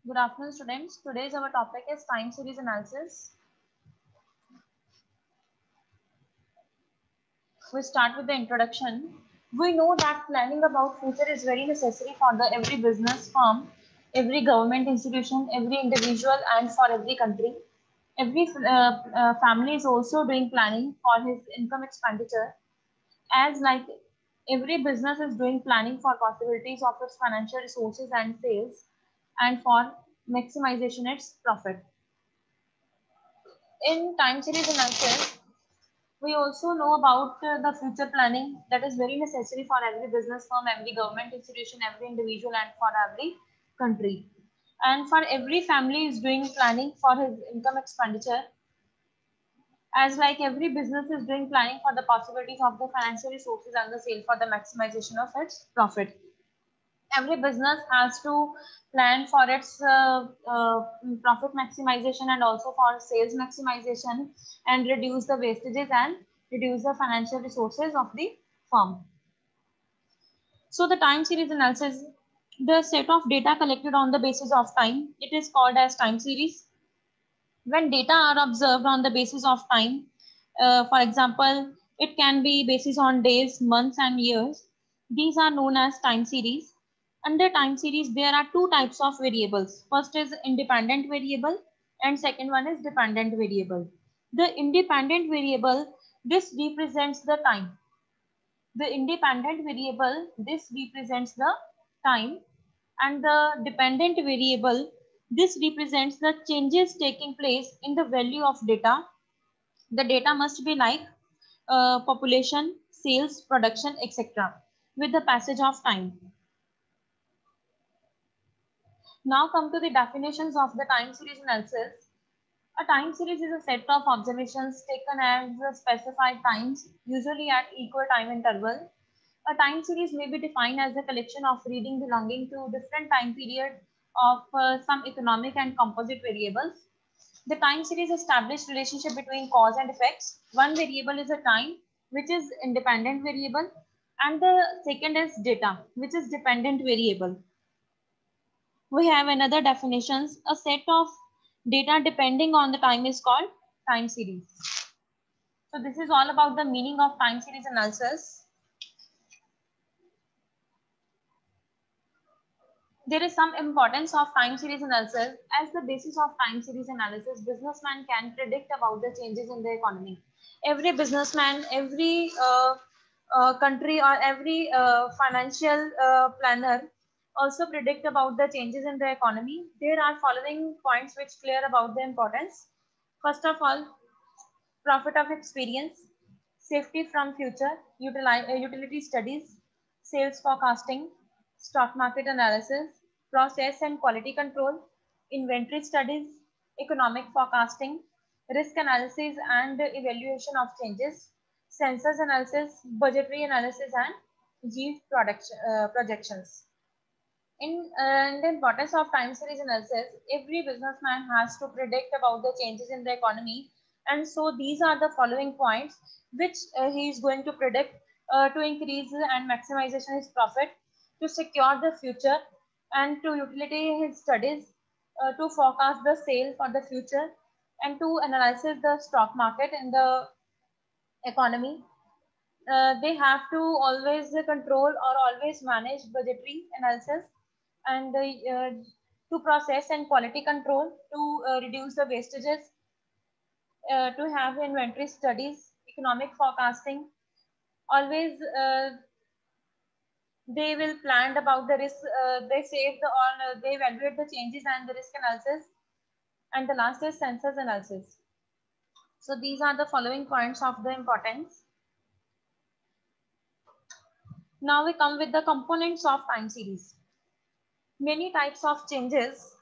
Good afternoon, students. Today's our topic is time series analysis. We start with the introduction. We know that planning about future is very necessary for the every business firm, every government institution, every individual, and for every country. Every family is also doing planning for his income expenditure, as like every business is doing planning for possibilities of its financial resources and sales, and for maximization its profit. In time series analysis, we also know about the future planning that is very necessary for every business firm, every government institution, every individual, and for every country. And for every family is doing planning for his income expenditure, as like every business is doing planning for the possibilities of the financial resources and the sale for the maximization of its profit. Every business has to plan for its profit maximization and also for sales maximization and reduce the wastages and reduce the financial resources of the firm. So the time series analysis, the set of data collected on the basis of time, it is called as time series. When data are observed on the basis of time, for example, it can be basis on days, months, and years. These are known as time series. Under time series, there are two types of variables. First is independent variable and second one is dependent variable. The independent variable, this represents the time. The independent variable, this represents the time, and the dependent variable, this represents the changes taking place in the value of data. The data must be like population, sales, production, etc. with the passage of time. Now come to the definitions of the time series analysis. A time series is a set of observations taken at specified times, usually at equal time interval. A time series may be defined as a collection of reading belonging to different time period of some economic and composite variables. The time series establishes relationship between cause and effects. One variable is a time, which is independent variable, and the second is data, which is dependent variable. We have another definitions. A set of data depending on the time is called time series. So this is all about the meaning of time series analysis. There is some importance of time series analysis. As the basis of time series analysis, businessman can predict about the changes in the economy. Every businessman, every country or every financial planner also predict about the changes in the economy. There are following points which clear about the importance. First of all, profit of experience, safety from future, utility studies, sales forecasting, stock market analysis, process and quality control, inventory studies, economic forecasting, risk analysis and evaluation of changes, census analysis, budgetary analysis, and yield projections. In the importance of time series analysis, every businessman has to predict about the changes in the economy, and so these are the following points which he is going to predict to increase and maximization his profit, to secure the future, and to utility his studies, to forecast the sale for the future, and to analyze the stock market in the economy. They have to always control or always manage budgetary analysis, and to process and quality control, to reduce the wastages, to have inventory studies, economic forecasting. Always they will plan about the risk, they save the or they evaluate the changes and the risk analysis, and the last is census analysis. So these are the following points of the importance. Now we come with the components of time series. Many types of changes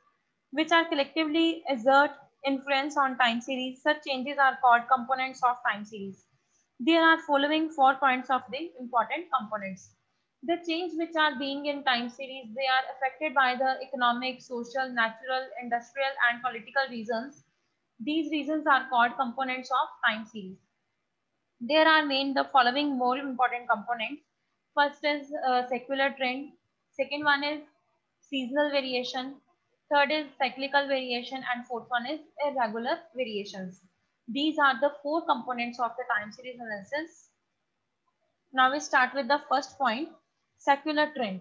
which are collectively exert influence on time series. Such changes are called components of time series. There are following 4 points of the important components. The change which are being in time series, they are affected by the economic, social, natural, industrial, and political reasons. These reasons are called components of time series. There are main the following more important components. First is secular trend. Second one is seasonal variation. third is cyclical variation, and fourth one is irregular variations. These are the four components of the time series analysis. Now we start with the first point, secular trend.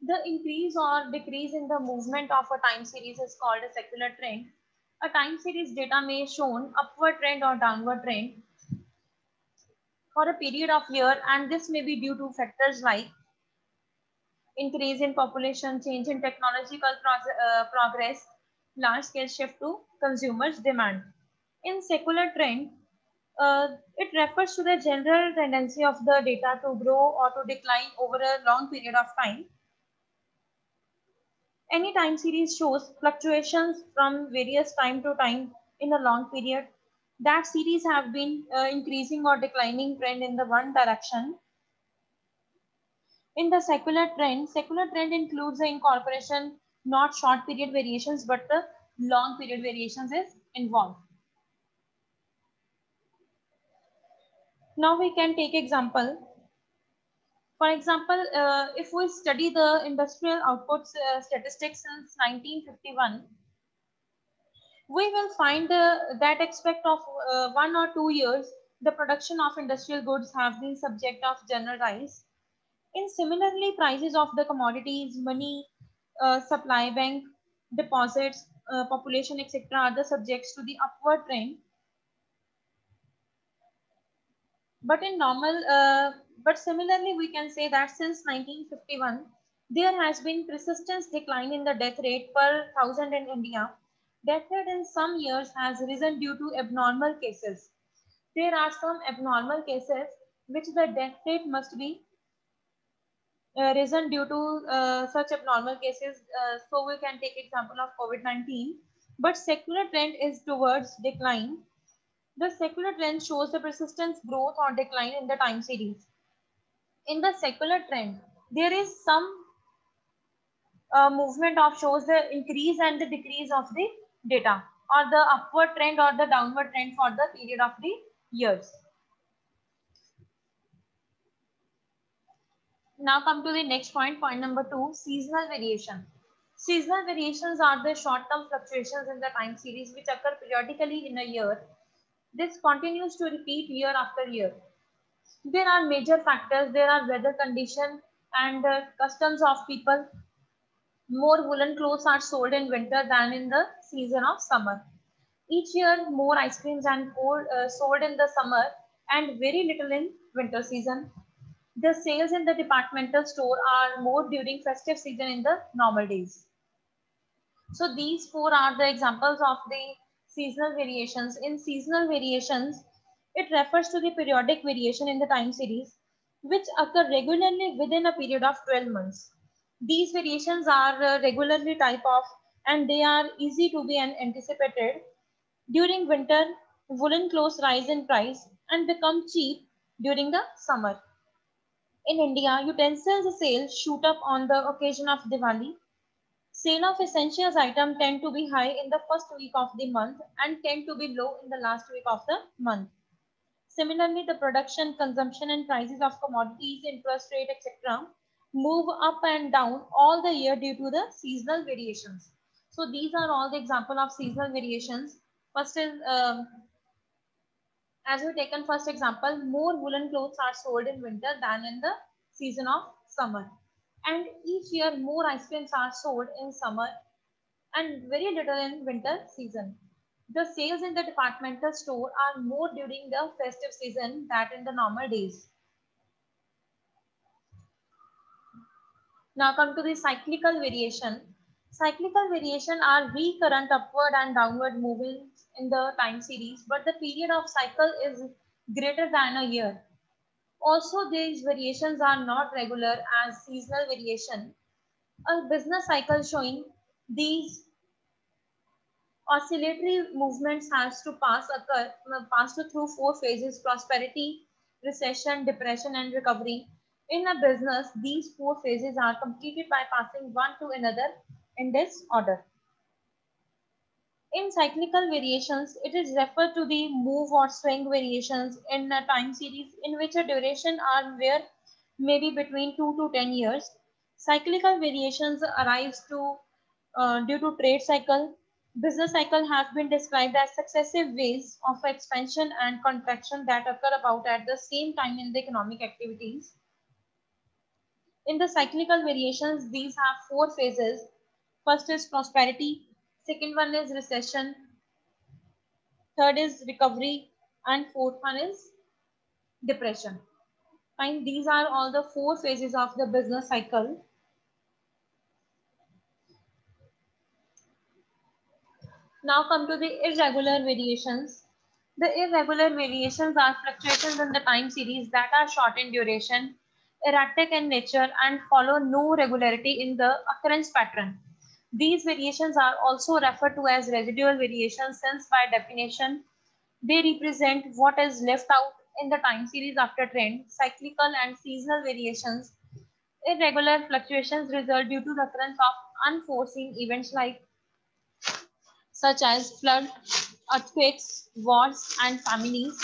The increase or decrease in the movement of a time series is called a secular trend. A time series data may show upward trend or downward trend for a period of year, and this may be due to factors like increase in population, change in technological progress, large scale shift to consumers demand. In secular trend, it refers to the general tendency of the data to grow or to decline over a long period of time. Any time series shows fluctuations from various time to time in a long period. That series have been increasing or declining trend in the one direction. In the secular trend includes the incorporation, not short period variations, but the long period variations is involved. Now we can take example. For example, if we study the industrial output statistics since 1951, we will find that expect of 1 or 2 years, the production of industrial goods have been subject of general rise. In similarly, prices of the commodities, money, supply bank, deposits, population, etc. are the subjects to the upward trend. But in normal, but similarly, we can say that since 1951, there has been persistent decline in the death rate per thousand in India. Death rate in some years has risen due to abnormal cases. There are some abnormal cases which the death rate must be risen due to such abnormal cases. So we can take example of COVID-19. But secular trend is towards decline. The secular trend shows the persistent growth or decline in the time series. In the secular trend, there is some movement of shows the increase and the decrease of the data, or the upward trend or the downward trend for the period of the years. Now come to the next point, point number 2, seasonal variation. Seasonal variations are the short-term fluctuations in the time series which occur periodically in a year. This continues to repeat year after year. There are major factors. There are weather condition and customs of people. More woolen clothes are sold in winter than in the season of summer. Each year, more ice creams and sold in the summer and very little in winter season. The sales in the departmental store are more during festive season in the normal days. So these four are the examples of the seasonal variations. In seasonal variations, it refers to the periodic variation in the time series which occur regularly within a period of 12 months. These variations are regularly type of, and they are easy to be anticipated. During winter, woolen clothes rise in price and become cheap during the summer. In India, utensils sales shoot up on the occasion of Diwali. Sale of essentials items tend to be high in the first week of the month and tend to be low in the last week of the month. Similarly, the production, consumption and prices of commodities, interest rate, etc. move up and down all the year due to the seasonal variations. So these are all the example of seasonal variations. First is, as we taken first example, more woolen clothes are sold in winter than in the season of summer. And each year more ice creams are sold in summer and very little in winter season. The sales in the departmental store are more during the festive season than in the normal days. Now come to the cyclical variation. Cyclical variation are recurrent upward and downward movements in the time series, but the period of cycle is greater than a year. Also, these variations are not regular as seasonal variation. A business cycle showing these oscillatory movements has to pass through four phases: prosperity, recession, depression, and recovery. In a business, these four phases are completed by passing one to another in this order. In cyclical variations, it is referred to the move or swing variations in a time series in which a duration are where maybe between 2 to 10 years. Cyclical variations arise to due to trade cycle. Business cycle have been described as successive waves of expansion and contraction that occur about at the same time in the economic activities. In the cyclical variations, these have four phases. First is prosperity, second one is recession, third is recovery, and fourth one is depression. Fine, these are all the four phases of the business cycle. Now come to the irregular variations. The irregular variations are fluctuations in the time series that are short in duration, erratic in nature, and follow no regularity in the occurrence pattern. These variations are also referred to as residual variations since by definition, they represent what is left out in the time series after trend. Cyclical and seasonal variations. Irregular fluctuations result due to the occurrence of unforeseen events such as flood, earthquakes, wars, and famines.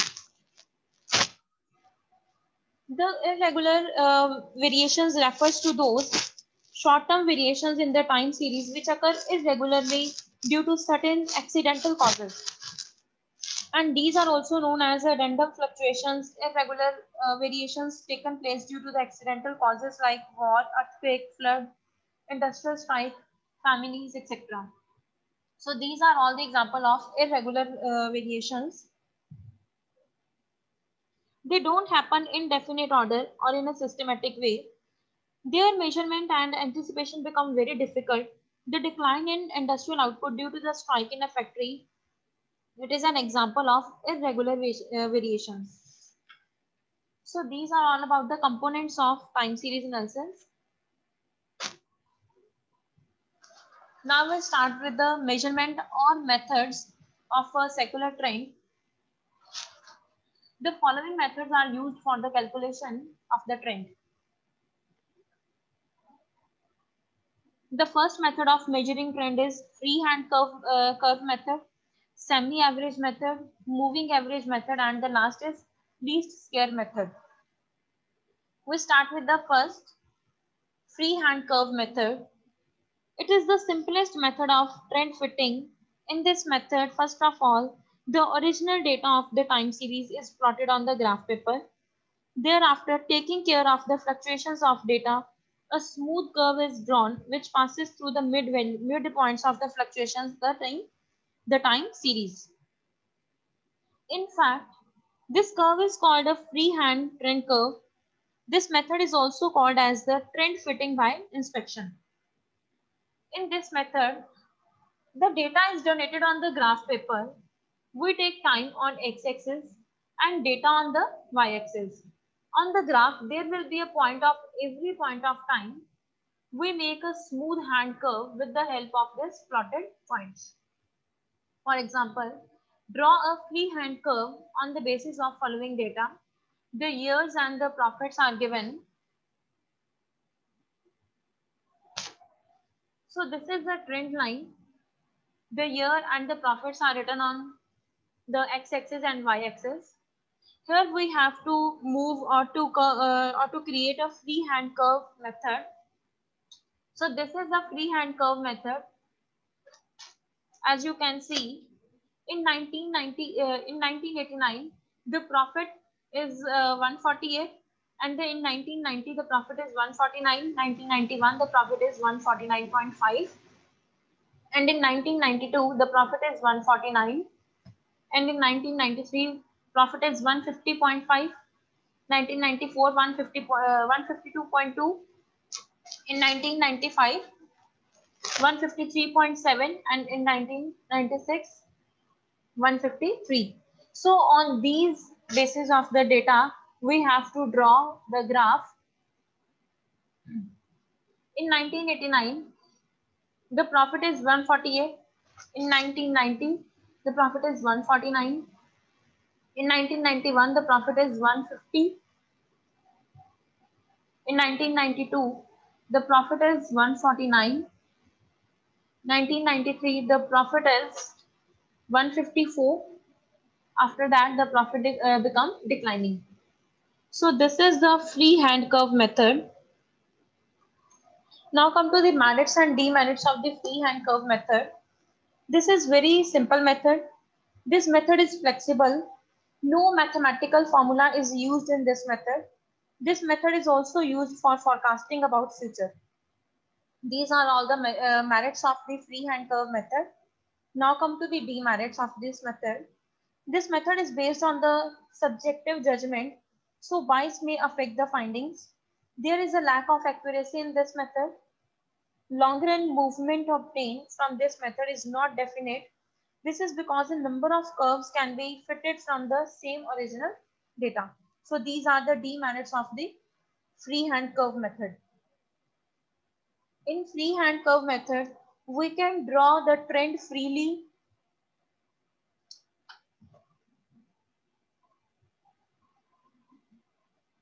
The irregular variations refers to those short-term variations in the time series which occur irregularly due to certain accidental causes. And these are also known as random fluctuations, irregular variations taken place due to the accidental causes like war, earthquake, flood, industrial strike, famines, etc. So these are all the example of irregular variations. They don't happen in definite order or in a systematic way. Their measurement and anticipation become very difficult. The decline in industrial output due to the strike in a factory, it is an example of irregular variations. So these are all about the components of time series analysis. Now we'll start with the measurement or methods of a secular trend. The following methods are used for the calculation of the trend. The first method of measuring trend is freehand curve method, semi-average method, moving average method, and the last is least square method. We start with the first, freehand curve method. It is the simplest method of trend fitting. In this method, first of all, the original data of the time series is plotted on the graph paper. Thereafter, taking care of the fluctuations of data, a smooth curve is drawn which passes through the midpoints of the fluctuations the time series. In fact, this curve is called a freehand trend curve. This method is also called as the trend fitting by inspection. In this method, the data is donated on the graph paper. We take time on x-axis and data on the y-axis. On the graph, there will be a point of every point of time. We make a smooth hand curve with the help of this plotted points. For example, draw a freehand curve on the basis of following data. The years and the profits are given. So this is the trend line. The year and the profits are written on the x-axis and y-axis. Here we have to move or to create a freehand curve method. So this is the freehand curve method. As you can see, in 1989, the profit is 148, and then in 1990 the profit is 149. 1991 the profit is 149.5, and in 1992 the profit is 149, and in 1993 profit is 150.5. 1994 152.2, in 1995 153.7, and in 1996 153. So on these basis of the data, we have to draw the graph. In 1989, the profit is 148. In 1990, the profit is 149. In 1991, the profit is 150. In 1992, the profit is 149. 1993, the profit is 154. After that, the profit become declining. So this is the freehand curve method. Now come to the merits and demerits of the freehand curve method. This is very simple method. This method is flexible. No mathematical formula is used in this method. This method is also used for forecasting about future. These are all the merits of the freehand curve method. Now come to the demerits of this method. This method is based on the subjective judgment, so bias may affect the findings. There is a lack of accuracy in this method. Long run movement obtained from this method is not definite. This is because a number of curves can be fitted from the same original data. So these are the demerits of the freehand curve method. In freehand curve method, we can draw the trend freely.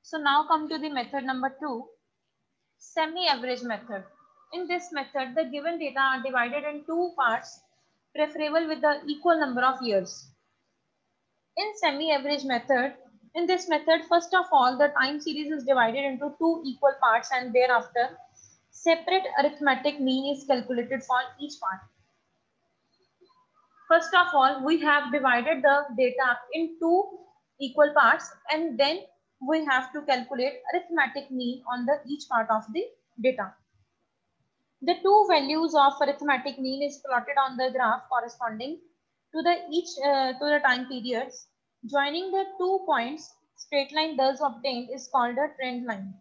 So now come to the method number 2, semi-average method. In this method, the given data are divided in two parts, preferable with the equal number of years. In semi-average method, in this method, first of all, the time series is divided into two equal parts and thereafter, separate arithmetic mean is calculated for each part. First of all, we have divided the data in two equal parts and then we have to calculate arithmetic mean on the each part of the data. The two values of arithmetic mean is plotted on the graph corresponding to the time periods. Joining the 2 points, straight line thus obtained is called a trend line.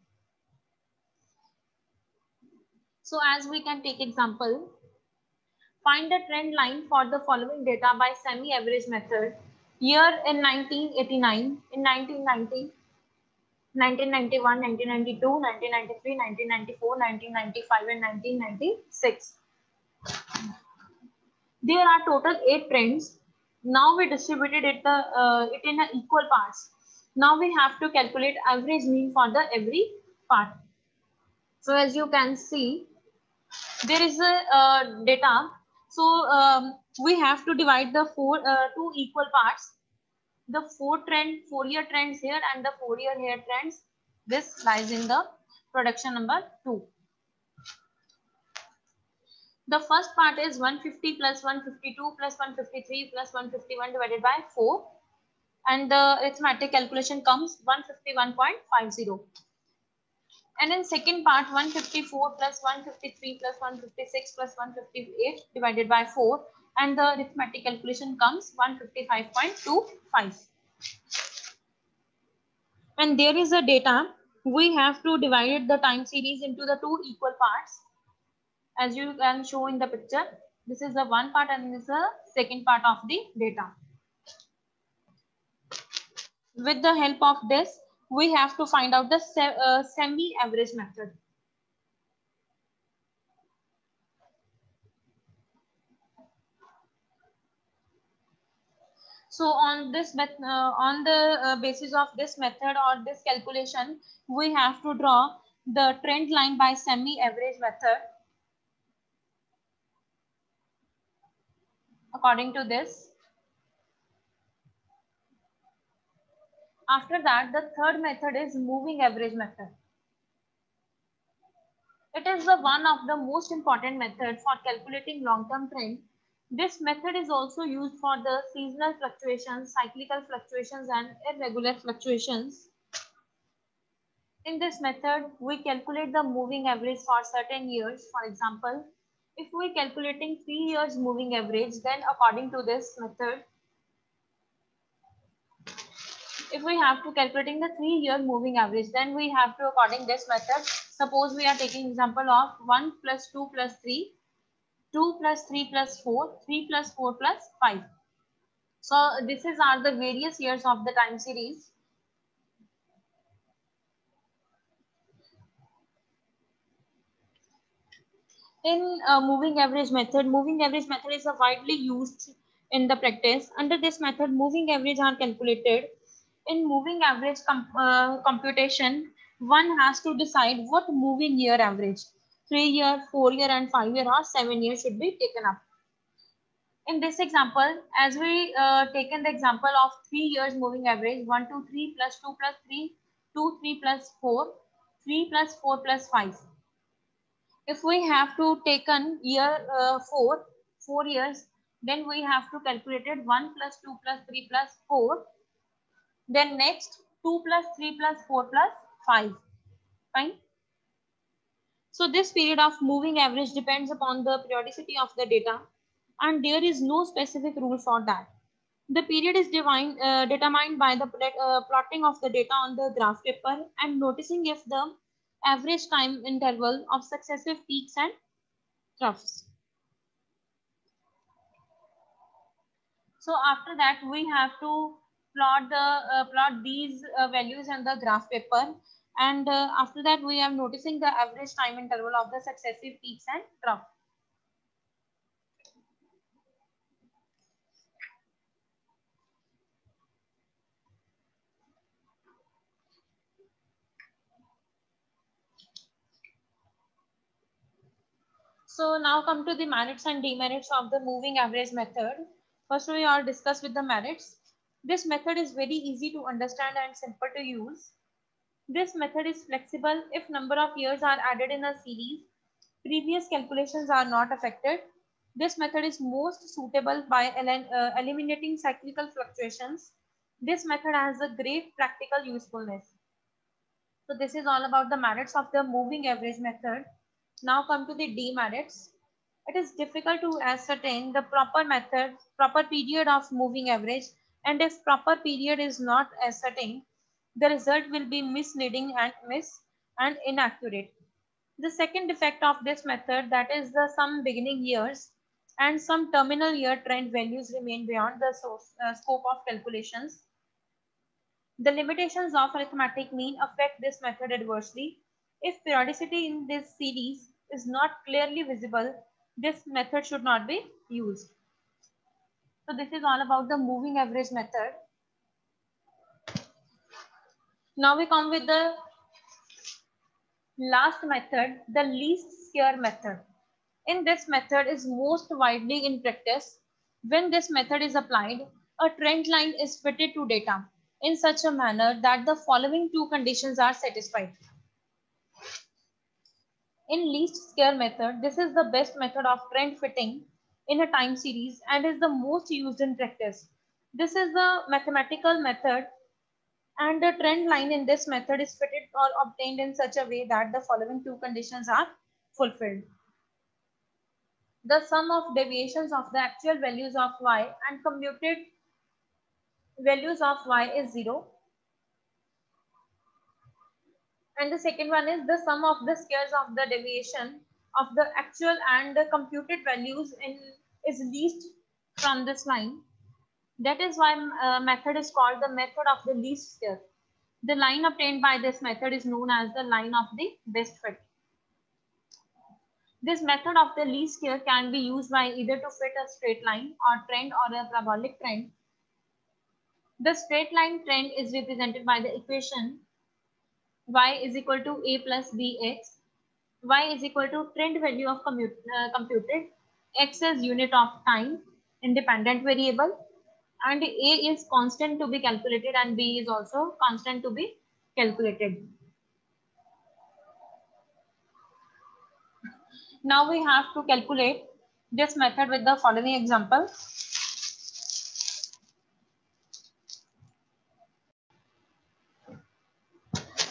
So as we can take example, find the trend line for the following data by semi-average method. Year in 1989, in 1990, 1991, 1992, 1993, 1994, 1995 and 1996. There are total 8 trends. Now we distributed it in equal parts. Now we have to calculate average mean for the every part. So as you can see, there is a data. So we have to divide the two equal parts. The 4-year trends here and the 4-year here trends. This lies in the production number 2. The first part is 150 plus 152 plus 153 plus 151 divided by 4. And the arithmetic calculation comes 151.50. And in second part, 154 plus 153 plus 156 plus 158 divided by 4. And the arithmetic calculation comes 155.25. And there is a data. We have to divide the time series into the two equal parts. As you can show in the picture, this is the one part and this is the second part of the data. With the help of this, we have to find out the semi-average method. So on this basis of this method or this calculation, we have to draw the trend line by semi-average method. According to this. After that, the third method is moving average method. It is the one of the most important methods for calculating long-term trend. This method is also used for the seasonal fluctuations, cyclical fluctuations, and irregular fluctuations. In this method, we calculate the moving average for certain years. For example, if we are calculating 3 years moving average, then according to this method, if we have to calculating the 3-year moving average, then we have to according this method. Suppose we are taking example of 1 plus 2 plus 3, 2 plus 3 plus 4, 3 plus 4 plus 5. So this are the various years of the time series. In moving average method is a widely used in the practice. Under this method, moving average are calculated. In moving average computation, one has to decide what moving year average, 3-year, 4-year and 5-year or 7 years should be taken up. In this example, as we taken the example of 3 years moving average, 1, 2, 3 plus 2 plus 3, 2, 3 plus 4, 3 plus 4 plus 5. If we have to taken year 4 years, then we have to calculate it 1 plus 2 plus 3 plus 4. Then next 2 plus 3 plus 4 plus 5. Fine. So this period of moving average depends upon the periodicity of the data, and there is no specific rule for that. The period is determined by the plotting of the data on the graph paper and noticing if the average time interval of successive peaks and troughs. So after that, we have to plot these values on the graph paper, and after that we are noticing the average time interval of the successive peaks and troughs. So now come to the merits and demerits of the moving average method. First, we all discuss with the merits. This method is very easy to understand and simple to use. This method is flexible. If number of years are added in a series, previous calculations are not affected. This method is most suitable by eliminating cyclical fluctuations. This method has a great practical usefulness. So this is all about the merits of the moving average method. Now come to the demerits. It is difficult to ascertain the proper period of moving average, and if proper period is not ascertained, the result will be misleading and inaccurate. The second defect of this method, that is the some beginning years and some terminal year trend values remain beyond the scope of calculations. The limitations of arithmetic mean affect this method adversely. If periodicity in this series is not clearly visible, this method should not be used. So this is all about the moving average method. Now we come with the last method, the least square method. In this method is most widely in practice. When this method is applied, a trend line is fitted to data in such a manner that the following two conditions are satisfied. In least square method, this is the best method of trend fitting in a time series and is the most used in practice. This is the mathematical method, and the trend line in this method is fitted or obtained in such a way that the following two conditions are fulfilled. The sum of deviations of the actual values of y and computed values of y is 0. And the second one is the sum of the squares of the deviation of the actual and the computed values is least from this line. That is why method is called the method of the least square. The line obtained by this method is known as the line of the best fit. This method of the least square can be used by either to fit a straight line or trend or a parabolic trend. The straight line trend is represented by the equation y is equal to a plus bx. Y is equal to trend value of computed, x is unit of time, independent variable, and a is constant to be calculated and b is also constant to be calculated. Now we have to calculate this method with the following example.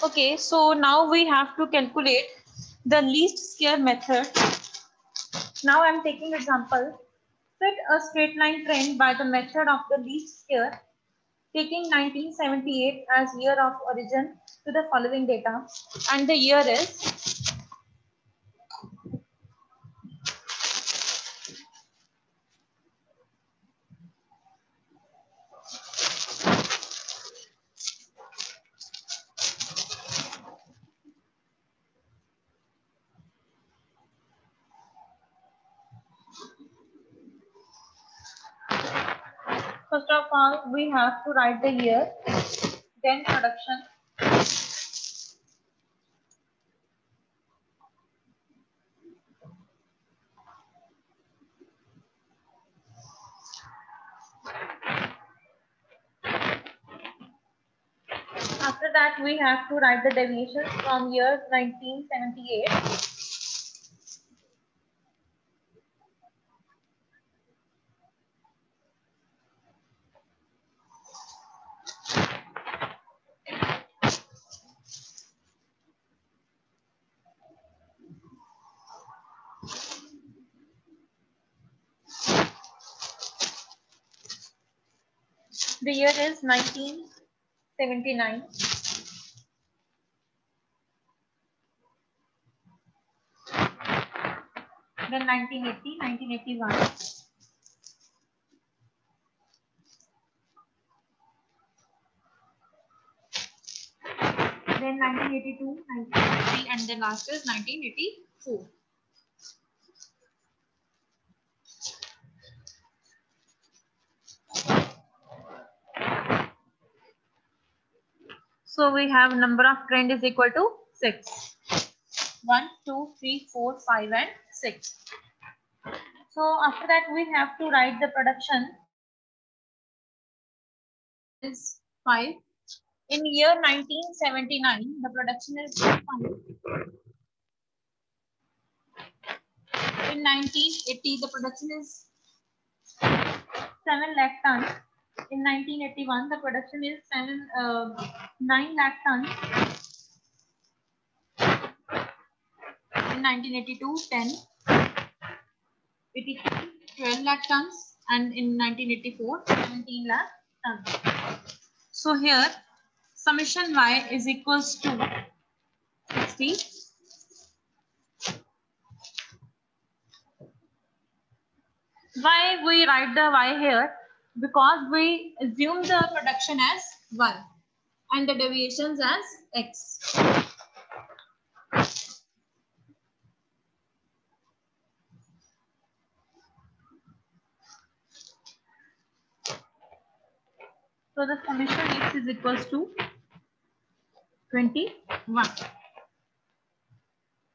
Okay, so now we have to calculate the least square method. Now I am taking example. Fit a straight line trend by the method of the least square, taking 1978 as year of origin to the following data, and the year is first of all we have to write the year, then production, after that we have to write the deviations from year 1978. The year is 1979. Then 1980, 1981. Then 1982, 1983, and then last is 1984. So we have number of trend is equal to 6. 1, 2, 3, 4, 5, and 6. So after that we have to write the production is 5. In year 1979, the production is 5. In 1980, the production is 7 lakh ton. In 1981, the production is 9 lakh ton. In 1982, 10. 83, 12 lakh tons. And in 1984, 17 lakh tons. So here, summation y is equals to 60. Why we write the y here? Because we assume the production as y and the deviations as x. So the summation x is equals to 21.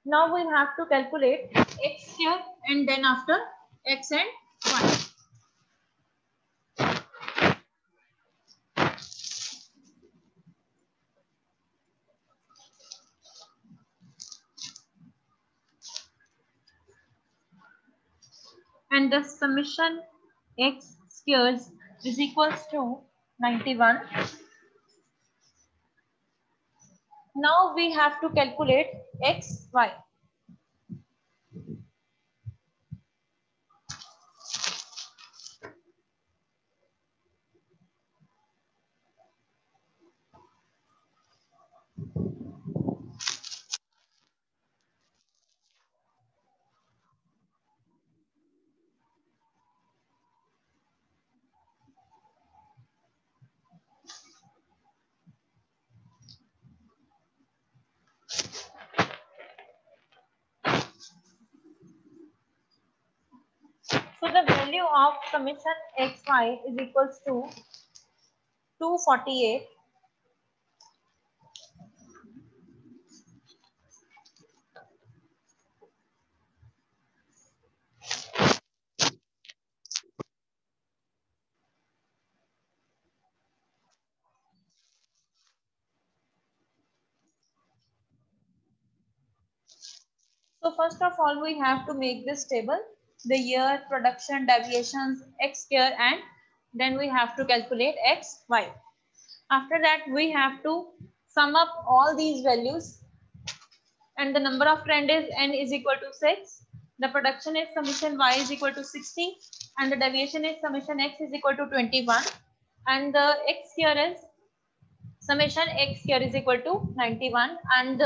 Now we have to calculate x here and then after x and y. And the summation x squares is equals to 91. Now we have to calculate x, y. So the value of summation xy is equals to 248. So first of all, we have to make this table, the year, production, deviations, x square, and then we have to calculate x, y. After that, we have to sum up all these values, and the number of trend is n is equal to 6. The production is summation y is equal to 60, and the deviation is summation x is equal to 21, and the x square is summation x square is equal to 91, and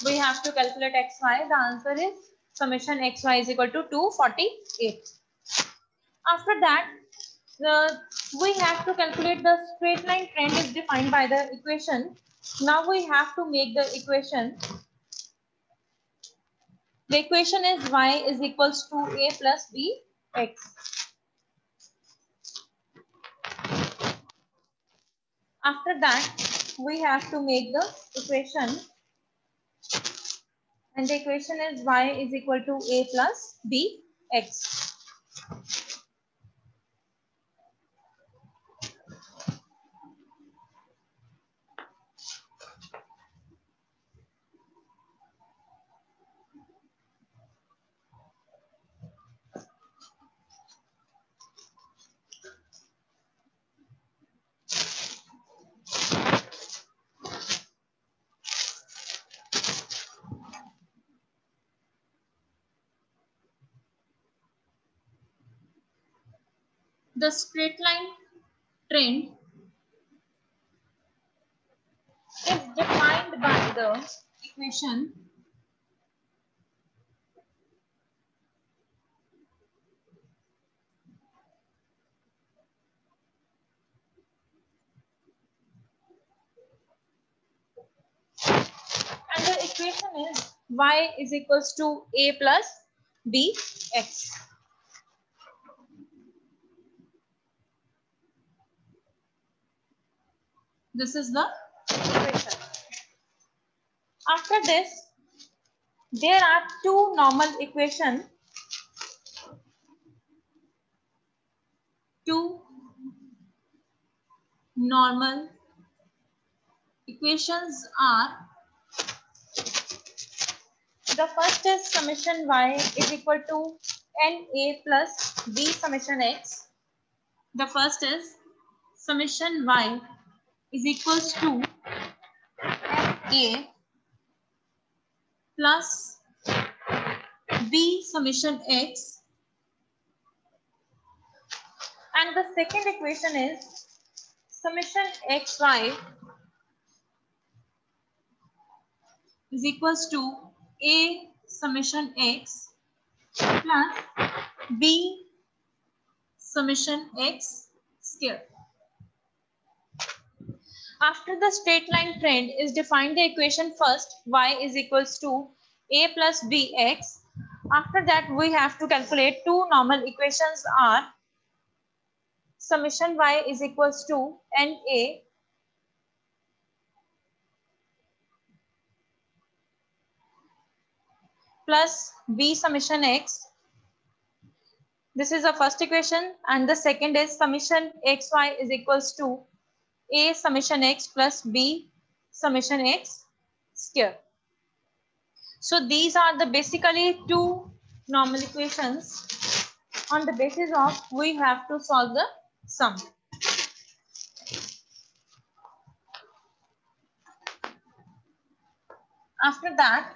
we have to calculate xy. The answer is summation xy is equal to 248. After that, we have to calculate the straight line trend is defined by the equation. Now we have to make the equation. The equation is y is equals to a plus b x. After that, we have to make the equation, and the equation is y is equal to a plus b x. The straight line trend is defined by the equation and the equation is y is equals to a plus b x. This is the equation. After this, there are two normal equations. Two normal equations are, the first is summation y is equal to na plus b summation x. The first is summation y is equals to na plus b summation x, and the second equation is summation xy is equals to a summation x plus b summation x square. After the straight line trend is defined the equation first, y is equals to a plus bx. After that, we have to calculate two normal equations are summation y is equals to na plus b summation x. This is the first equation, and the second is summation xy is equals to a summation x plus b summation x square. So these are the basically two normal equations. On the basis of we have to solve the sum. After that,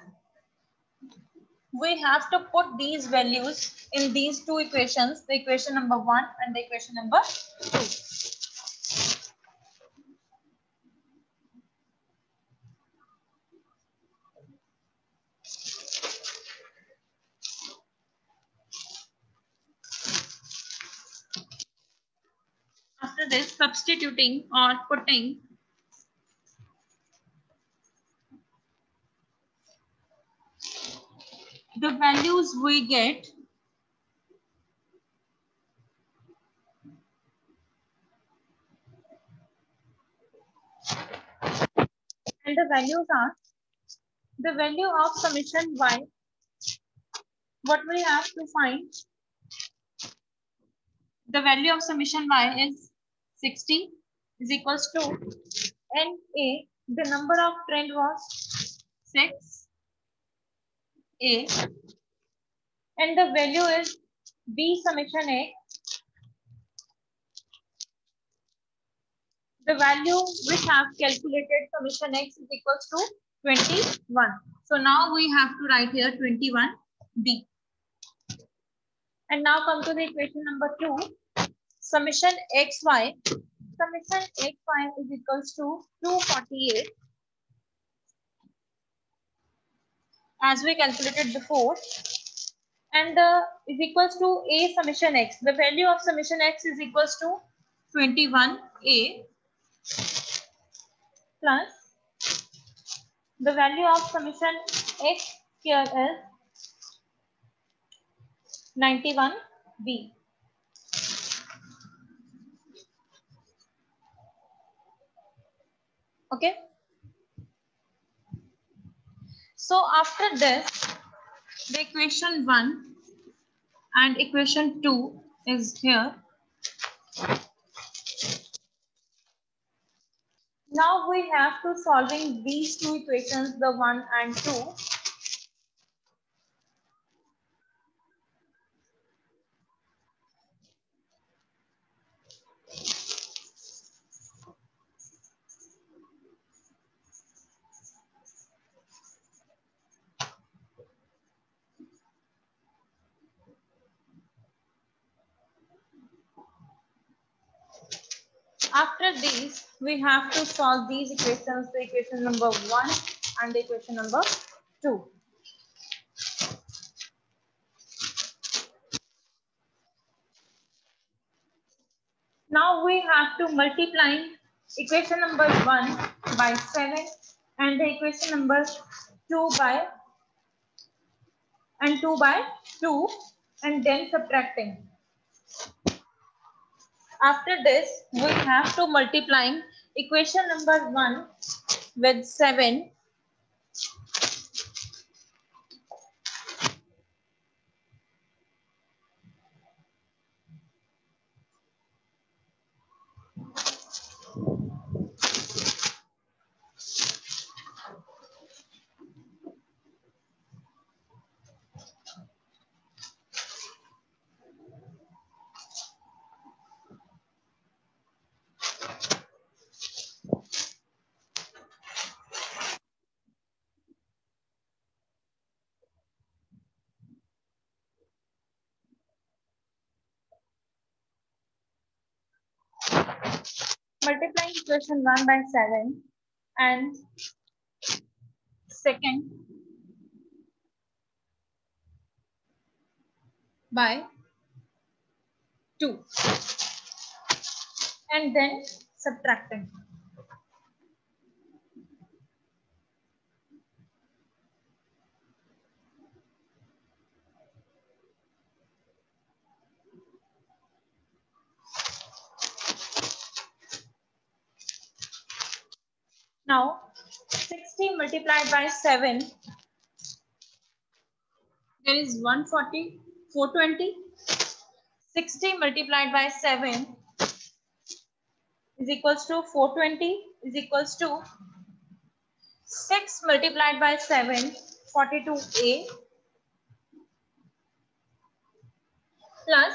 we have to put these values in these two equations, the equation number 1 and the equation number 2. After this, substituting or putting the values we get and the values are the value of summation y. What we have to find, the value of summation y is 60 is equals to NA. The number of trend was 6A, and the value is B summation A. The value we have calculated summation x is equals to 21. So now we have to write here 21B. And now come to the equation number 2. Summation xy. Summation xy is equals to 248 as we calculated before, and is equals to a summation x. The value of summation x is equals to 21a plus the value of summation x here is 91b. Okay. So after this, the equation 1 and equation 2 is here. Now we have to solving these two equations, the 1 and 2. After these, we have to solve these equations, the equation number 1 and the equation number 2. Now we have to multiply equation number 1 by 7 and the equation number 2 by 2 and then subtracting. After this, we have to multiply equation number 1 with 7 multiplying equation 1 by 7 and second by 2 and then subtracting. Now 60 multiplied by 7, there is 140, 420. 60 multiplied by 7 is equals to 420 is equals to 6 multiplied by 7, 42a plus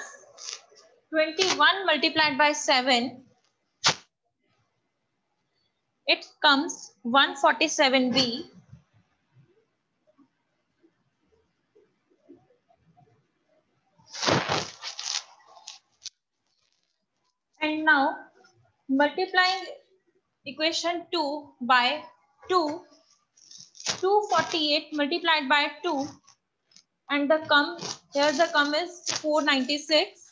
21 multiplied by 7, it comes 147b and now multiplying equation 2 by 2, 248 multiplied by 2 and the come is 496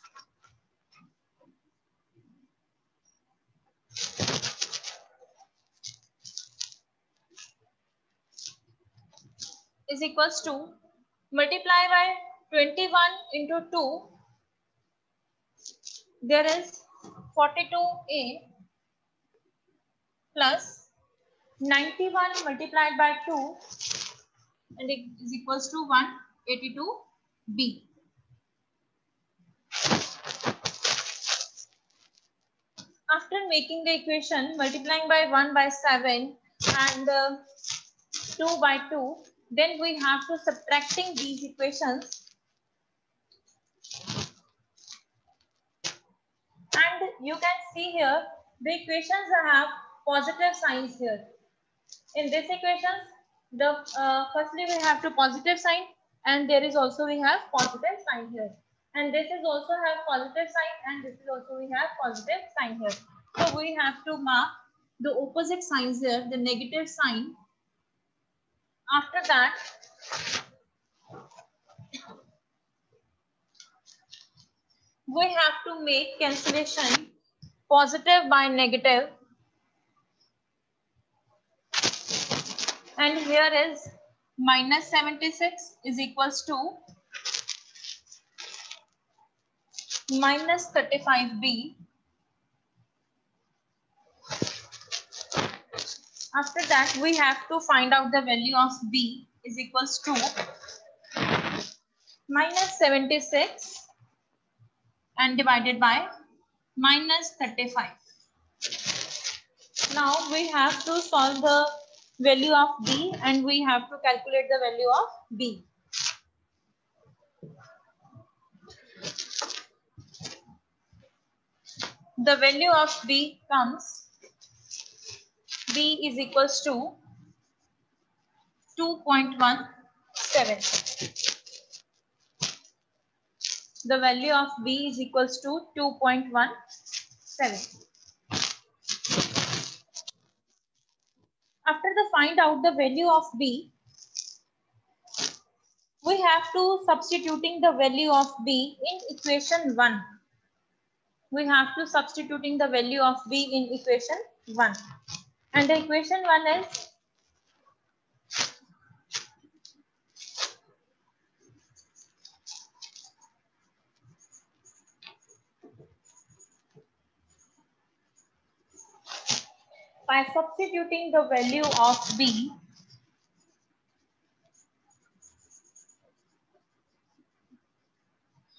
is equals to multiply by 21 into 2, there is 42a plus 91 multiplied by 2 and it is equals to 182b. After making the equation multiplying by 1 by 7 and 2 by 2, then we have to subtracting these equations and you can see here the equations have positive signs here. In this equation, the firstly we have to positive sign and there is also we have positive sign here. And this is also have positive sign and this is also we have positive sign here. So we have to mark the opposite signs here, the negative sign. After that, we have to make cancellation positive by negative. And here is minus 76 is equals to minus 35b. After that, we have to find out the value of b is equals to minus 76 and divided by minus 35. Now we have to solve the value of b and we have to calculate the value of b. The value of b comes, b is equals to 2.17. The value of b is equals to 2.17. After the find out the value of b, we have to substituting the value of b in equation 1. We have to substituting the value of b in equation 1. And the equation 1 is by substituting the value of b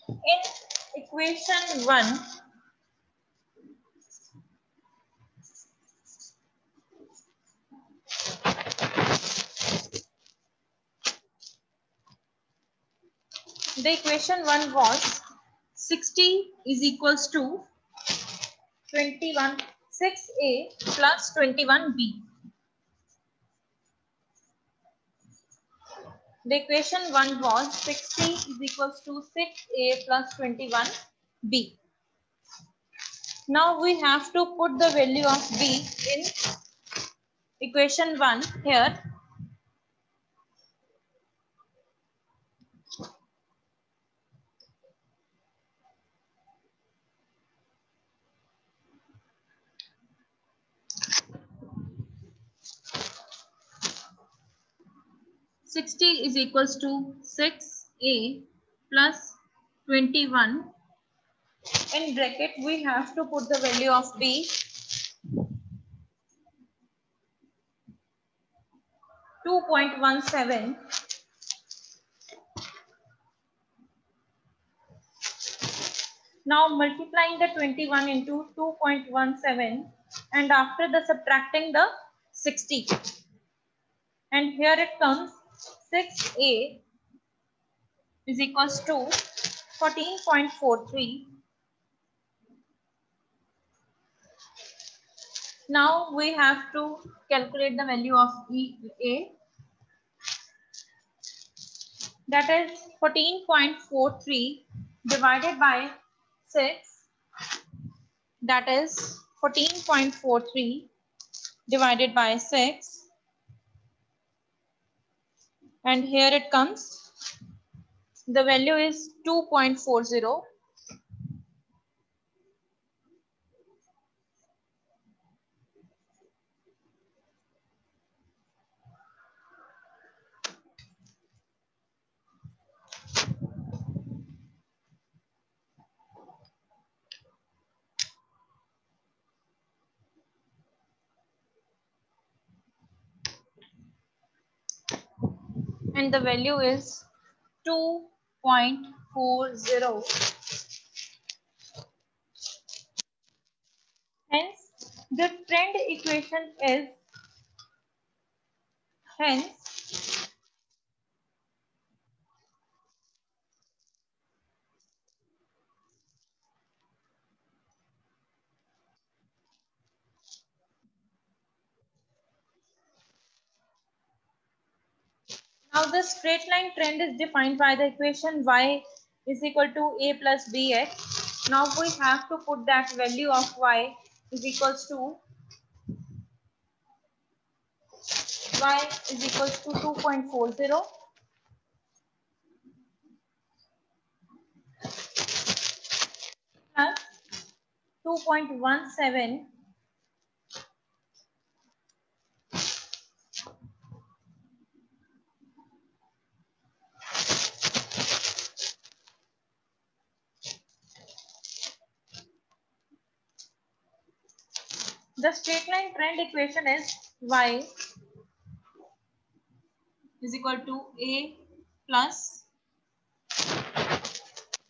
in equation 1, the equation 1 was 60 is equals to 21 6a plus 21b. The equation 1 was 60 is equals to 6a plus 21b. Now we have to put the value of b in equation 1 here. Sixty is equals to 6a plus 21. In bracket, we have to put the value of b 2.17. Now multiplying the 21 into 2.17 and after the subtracting the 60. And here it comes 6a is equals to 14.43. Now we have to calculate the value of a, that is 14.43 divided by 6, that is 14.43 divided by 6, and here it comes, the value is 2.40. And the value is 2.40. Hence, the trend equation is hence now the straight line trend is defined by the equation y is equal to a plus bx. Now we have to put that value of y is equals to y is equals to 2.40 plus 2.17 the straight line trend equation is y is equal to a plus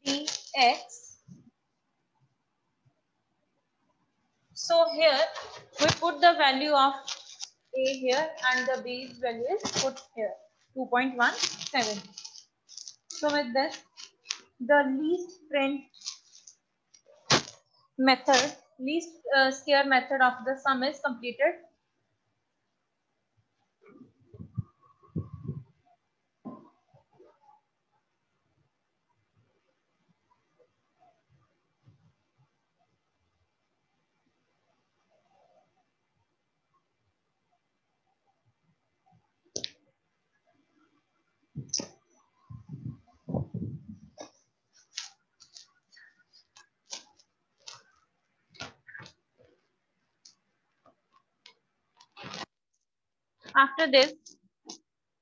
bx. So here we put the value of a here and the b's value is put here 2.17. So with this, the least trend method, least square method of the sum is completed. After this,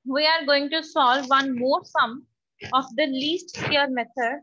we are going to solve one more sum of the least square method.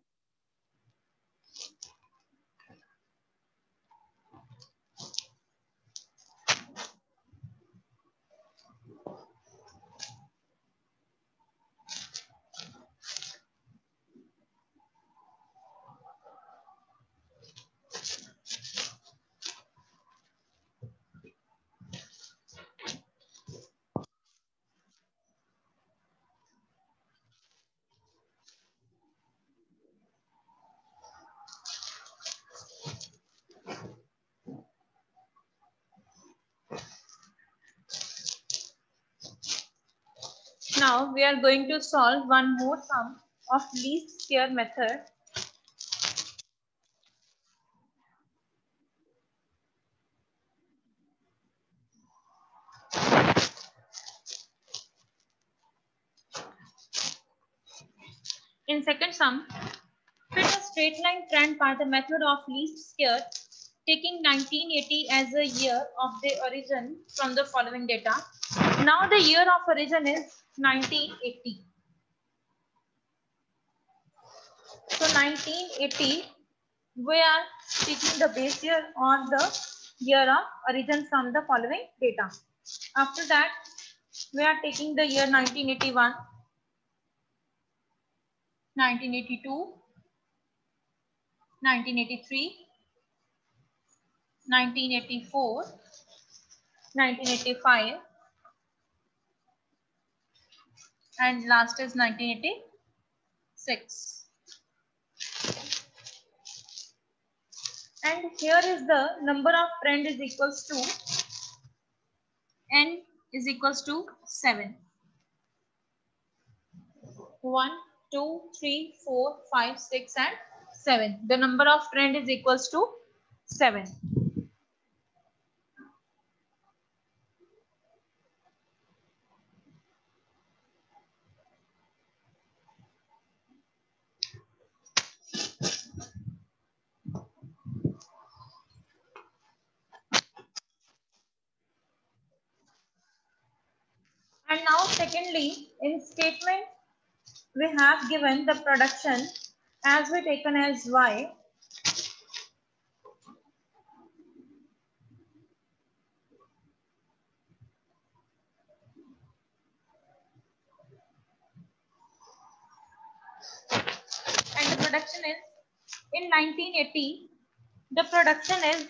Now we are going to solve one more sum of least square method. In second sum, fit a straight line trend by the method of least square, taking 1980 as a year of the origin from the following data. Now the year of origin is 1980. So 1980, we are taking the base year or the year of origin from the following data. After that, we are taking the year 1981, 1982, 1983, 1984, 1985, and last is 1986. And here is the number of trend is equals to n is equals to 7. 1, 2, 3, 4, 5, 6, and 7. The number of trend is equals to 7. And now secondly, in statement, we have given the production as we taken as y. And the production is in 1980, the production is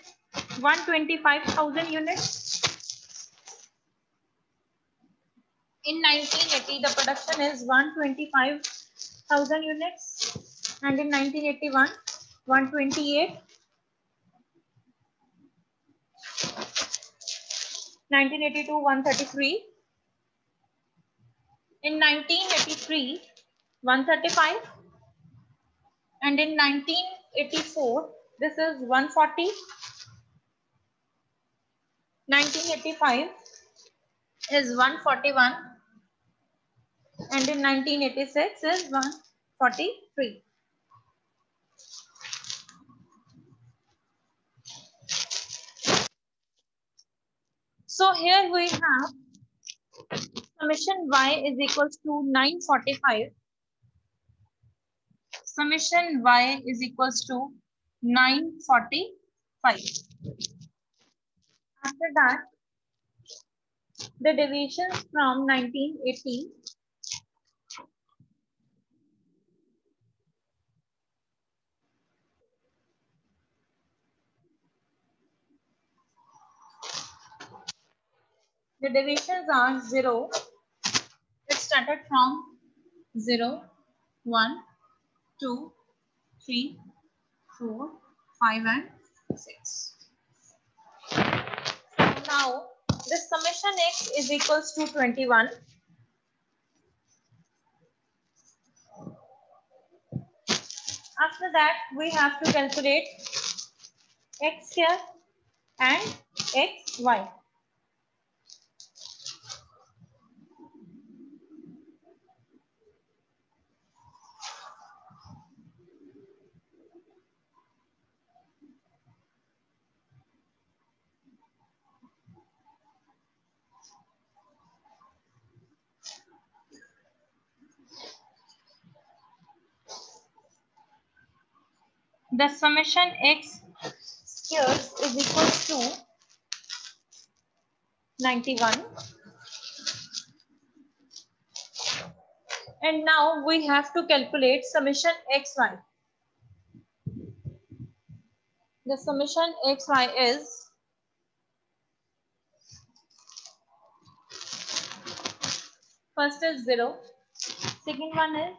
125,000 units. In 1980, the production is 125,000 units. And in 1981, 128. 1982, 133. In 1983, 135. And in 1984, this is 140. 1985 is 141. And in 1986 is 143. So here we have summation y is equals to 945. Summation y is equals to 945. After that, the deviations from 1980. The deviations are 0. It started from 0, 1, 2, 3, 4, 5, and 6. Now, the summation x is equals to 21. After that, we have to calculate x here and xy. The summation x squares is equal to 91. And now we have to calculate summation xy. The summation xy is first is 0, second one is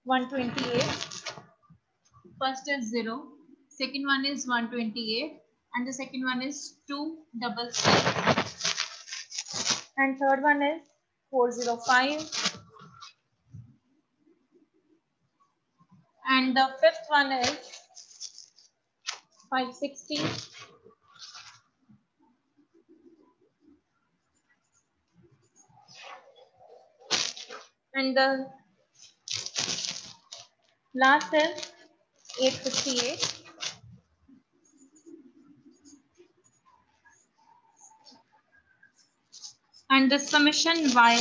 128. First is 0, second one is 128, and the second one is 266, and third one is 405, and the fifth one is 560, and the last is 858. And the summation y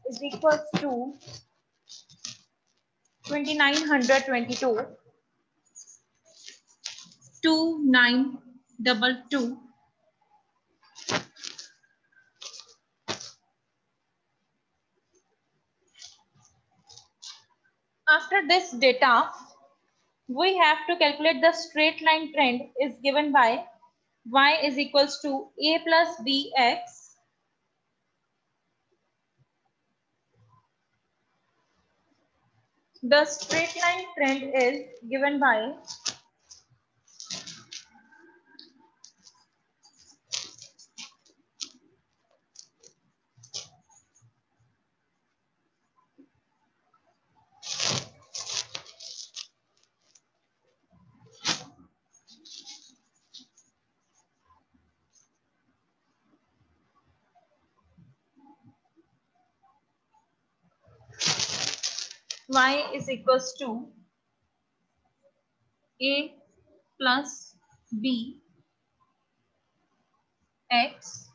is equal to 2922, 2922. After this data, we have to calculate the straight line trend is given by y is equals to a plus bx the straight line trend is given by y is equals to a plus b x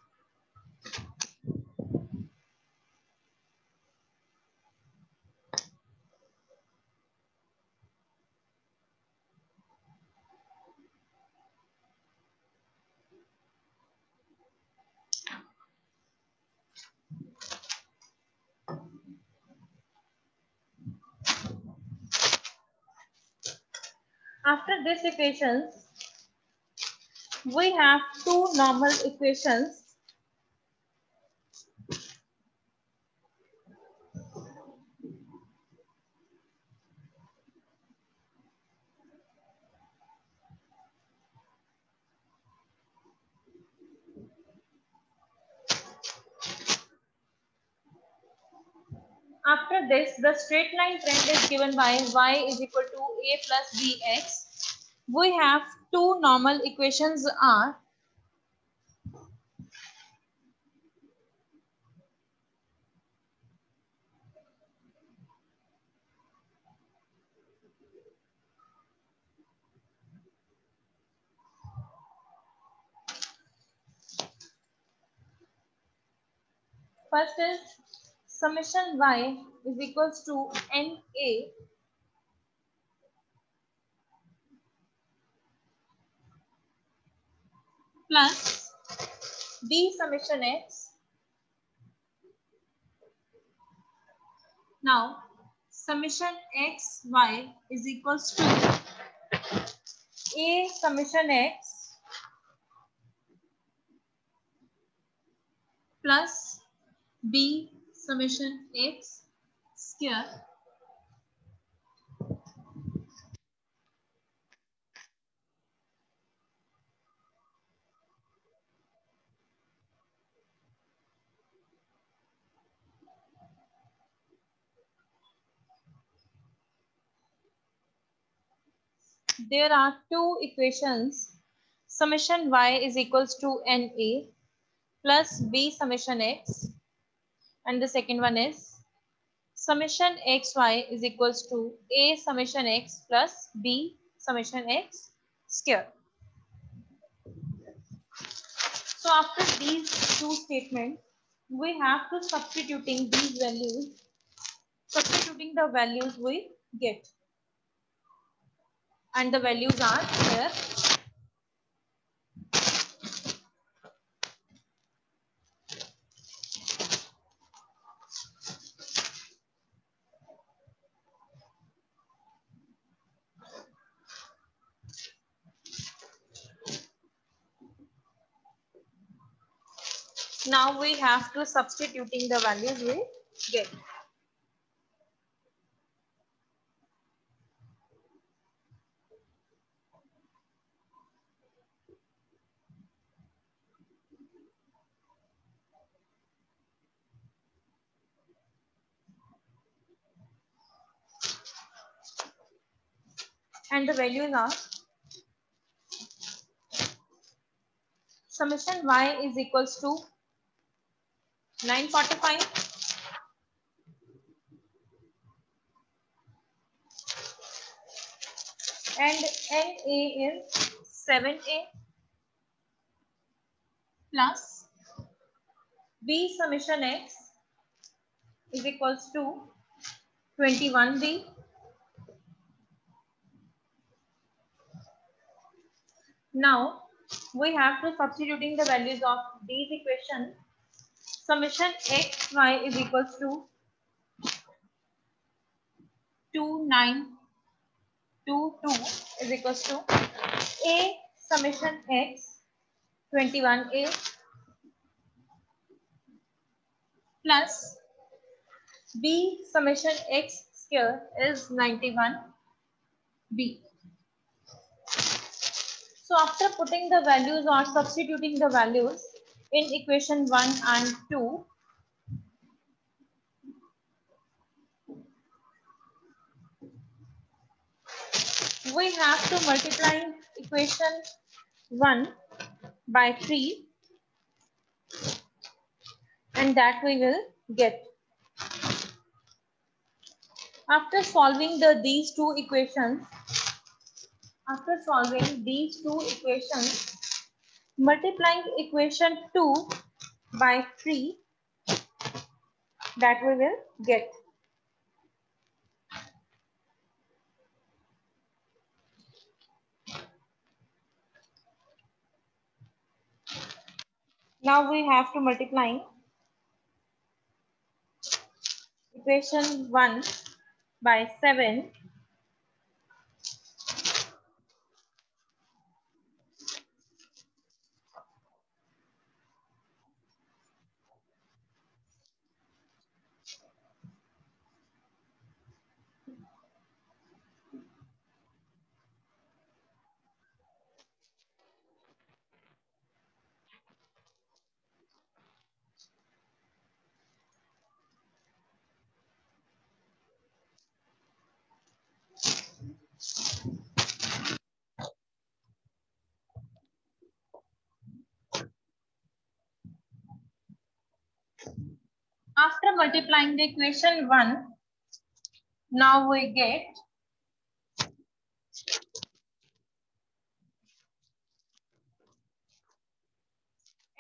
after this equations we have two normal equations. After this, the straight line trend is given by y is equal to a plus bx. We have two normal equations are first is summation y is equals to NA plus B summation x. Now, summation x y is equals to A summation x plus B summation x square there are two equations. Summation y is equals to NA plus B summation x, and the second one is summation xy is equals to A summation x plus B summation x square. So after these two statements, we have to substituting these values, substituting the values we get. and the values are here. Now we have to substituting the values we get. And the values are summation y is equals to 945 and NA is 7A plus B summation x is equals to 21B. Now we have to substituting the values of these equation. Summation xy is equals to 2922 is equals to A summation x 21A plus B summation x square is 91B. So after putting the values or substituting the values in equation 1 and 2, we have to multiply equation 1 by 3 and that we will get. After solving these two equations, multiplying equation 2 by 3 that we will get. Now we have to multiply equation 1 by 7 . After multiplying the equation 1, now we get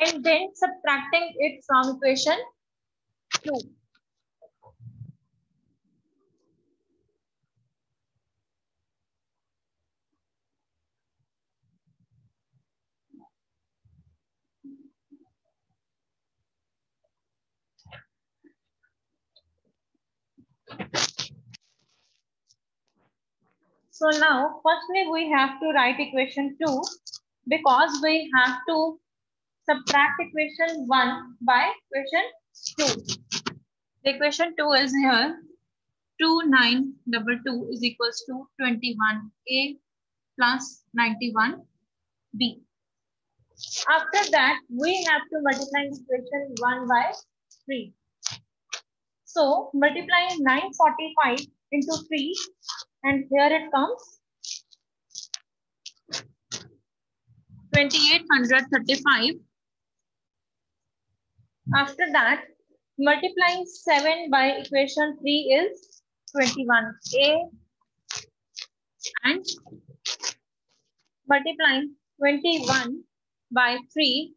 and then subtracting it from equation 2. So now firstly we have to write equation 2 because we have to subtract equation 1 by equation 2. The equation 2 is here. 2922 is equals to 21A plus 91B. After that, we have to multiply equation 1 by 3. So multiplying 945 into 3 and here it comes 2835. After that, multiplying 7 by equation 3 is 21A and multiplying 21 by 3,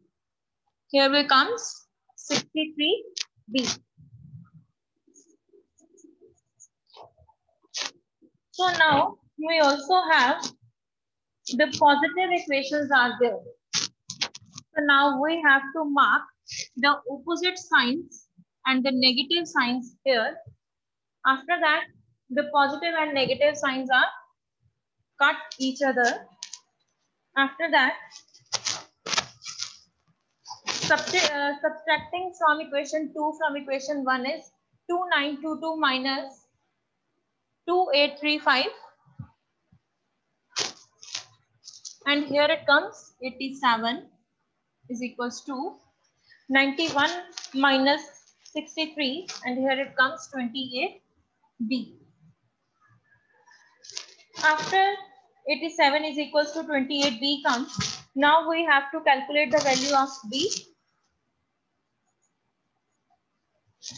here will comes 63B. So now we also have The positive equations are there. So now we have to mark the opposite signs and the negative signs here. After that, the positive and negative signs are cut each other. After that, subtracting from equation 2 from equation 1 is 2922 minus 2835. And here it comes 87 is equals to 91 minus 63, and here it comes 28b. After 87 is equals to 28b comes, now we have to calculate the value of b.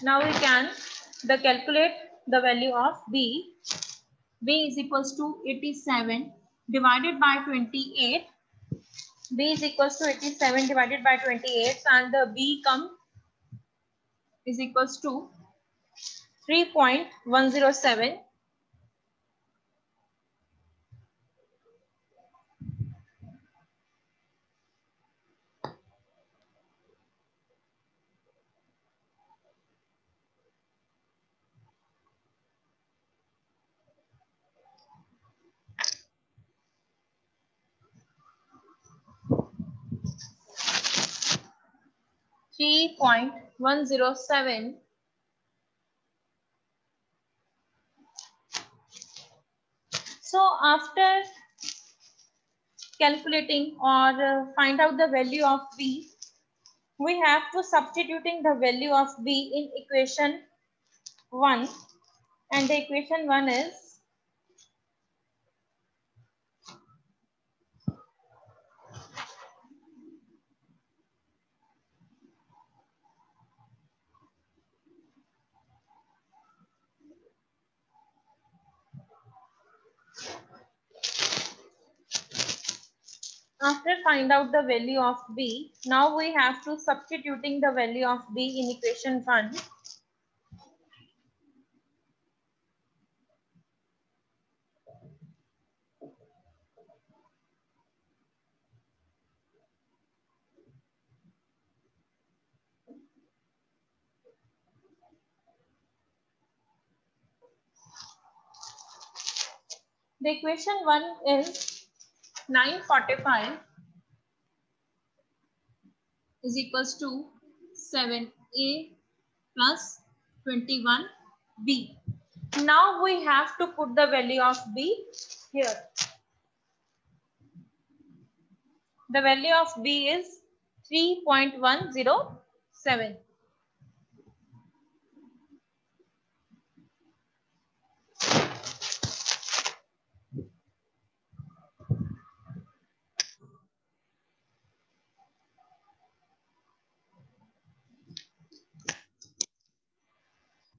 Now we can calculate the value of b. B is equals to 87 divided by 28. B is equals to 87 divided by 28, and the b come is equals to 3.107. So after calculating or find out the value of b, we have to substituting the value of b in equation 1, and the equation 1 is after find out the value of b, now we have to substituting the value of b in equation 1. The equation 1 is 945 is equals to 7a plus 21b. Now we have to put the value of b here. The value of b is 3.107.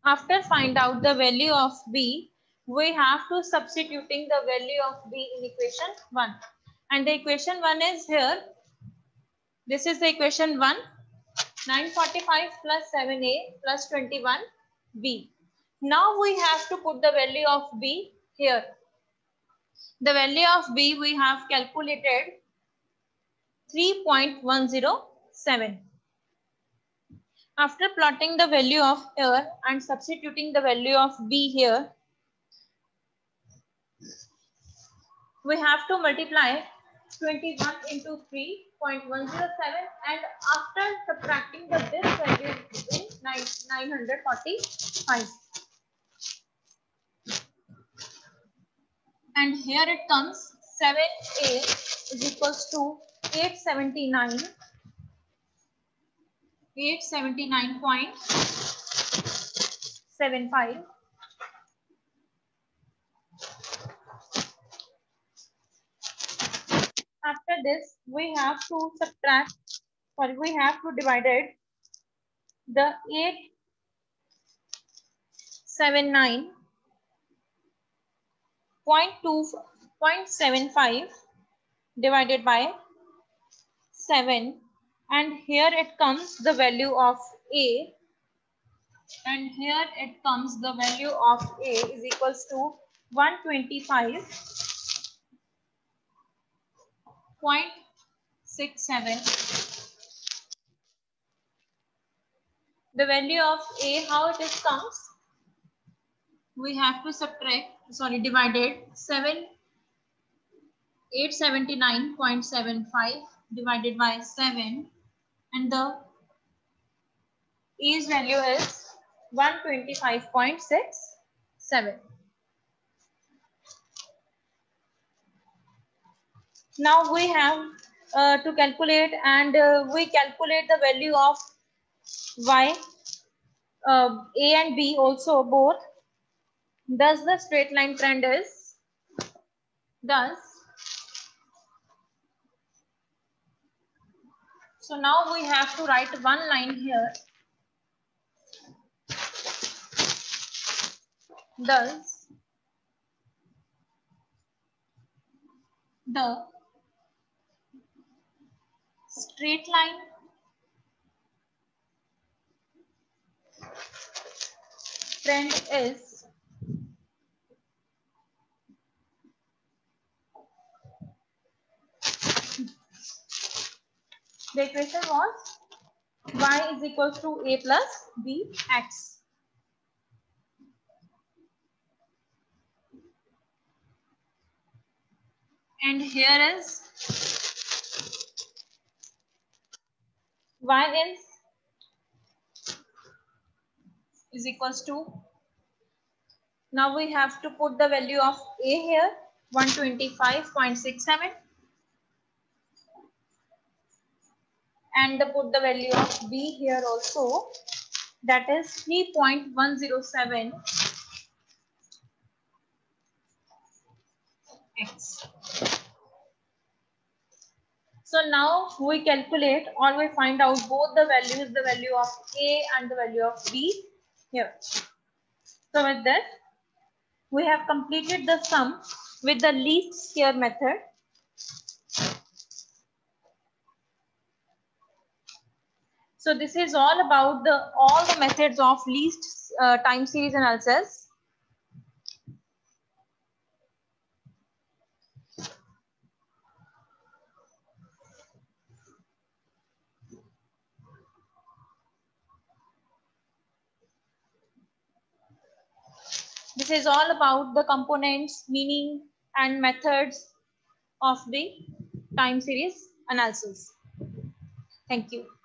After find out the value of b, we have to substituting the value of b in equation 1. And the equation 1 is here. This is the equation 1. 945 plus 7a plus 21b. Now we have to put the value of b here. The value of b we have calculated 3.107. After plotting the value of here and substituting the value of b here, we have to multiply 21 into 3.107, and after subtracting this value in 945. And here it comes 7a is equals to 879. 879.75. After this, we have to subtract, or we have to divide it, the 879.75 divided by 7, and here it comes the value of a, and here it comes the value of a is equals to 125. 0.67. The value of A, how it is comes? We have to divided 879.75 divided by 7, and the A's value is 125.67. Now we have to calculate, and we calculate the value of Y, A and B also both. Thus the straight line trend is, so now we have to write one line here. Thus the straight line trend is the equation was Y is equals to A plus BX. And here is Y is equals to, now we have to put the value of A here, 125.67, and put the value of B here also, that is 3.107 X. So now we calculate or we find out both the values, the value of A and the value of B here. So with that, we have completed the sum with the least square method. So this is all about all the methods of least time series analysis. This is all about the components, meaning and methods of the time series analysis. Thank you.